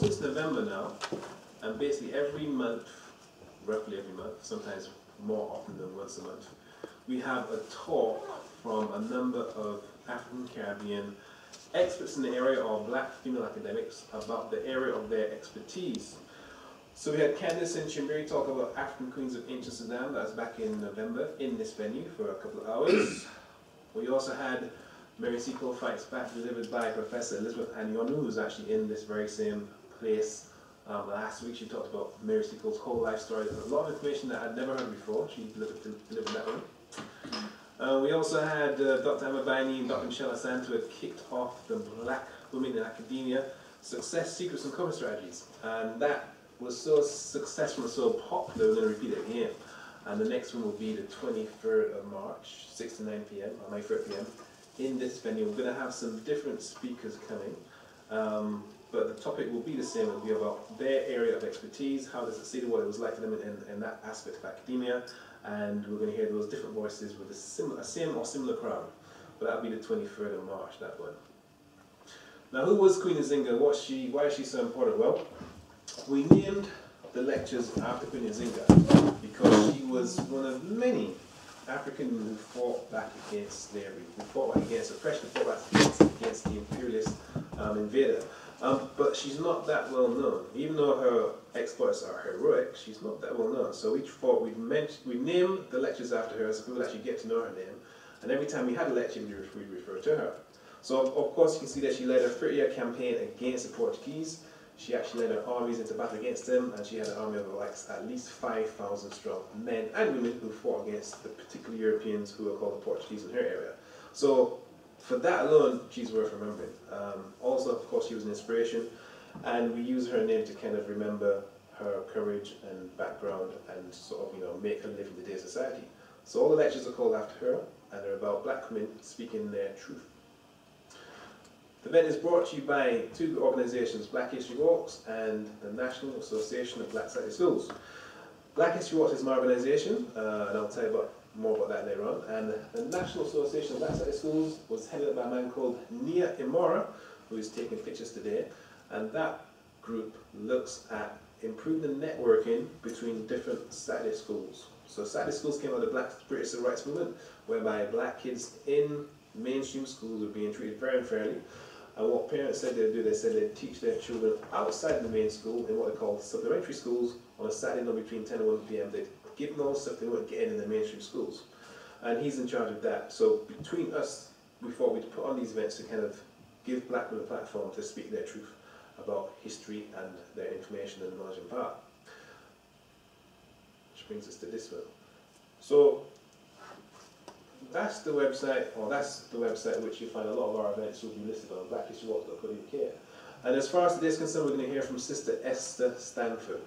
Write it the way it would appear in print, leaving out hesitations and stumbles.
since November now, and basically every month, roughly every month, sometimes more often than once a month, we have a talk from a number of African Caribbean experts in the area of black female academics about the area of their expertise. So we had Candace and Chimbiri talk about African Queens of Ancient Sudan. That was back in November in this venue for a couple of hours. We also had Mary Seacole Fights Back, delivered by Professor Elizabeth Anyonu, who's actually in this very same place. Last week she talked about Mary Seacole's whole life story. There's a lot of information that I'd never heard before. She delivered that one. We also had Dr. Madani and Dr. Michelle Asante, who had kicked off the Black Women in Academia Success Secrets and Cover Strategies. And that was so successful and so popular, we're going to repeat it again. And the next one will be the 23rd of March, 6 to 9 p.m. or 9:30 p.m. in this venue. We're going to have some different speakers coming, but the topic will be the same. It will be about their area of expertise, how they succeeded, what it was like for them in that aspect of academia, and we're going to hear those different voices with a same or similar crowd. But that'll be the 23rd of March, that one. Now, who was Queen Nzinga? Why is she so important? Well, we named the lectures after Queen Nzinga because she was one of many African women who fought back against slavery, who fought back against oppression, fought back against the imperialist invader. But she's not that well known. Even though her exploits are heroic, she's not that well known. So we thought we'd name the lectures after her so people actually get to know her name. And every time we had a lecture, we'd refer to her. So of course you can see that she led a 30-year campaign against the Portuguese. She actually led her armies into battle against them, and she had an army of like at least 5,000 strong men and women who fought against the particular Europeans who were called the Portuguese in her area. So for that alone, she's worth remembering. Also, of course, she was an inspiration, and we use her name to kind of remember her courage and background and sort of, make her live in today's society. So all the lectures are called after her, and they're about black women speaking their truth. The event is brought to you by two organizations, Black History Walks and the National Association of Black-Sided Schools. Black History Walks is my organization, and I'll tell you more about that later on. And the National Association of Black-Sided Schools was headed up by a man called Nia Imora, who is taking pictures today. And that group looks at improving the networking between different sighted schools. So sighted schools came out of the Black British Civil Rights Movement, whereby black kids in mainstream schools were being treated very unfairly. And what parents said they'd do, they said they'd teach their children outside the main school in what they call supplementary schools on a Saturday night between 10 and 1 p.m. They'd give them all stuff they weren't getting in the mainstream schools. And he's in charge of that. So between us, we thought we'd put on these events to kind of give black women a platform to speak their truth about history and their information and knowledge and power. Which brings us to this one. So that's the website which you find a lot of our events will be listed on, blackhistorywalks.co.uk. And as far as today's concerned, we're going to hear from Sister Esther Stanford.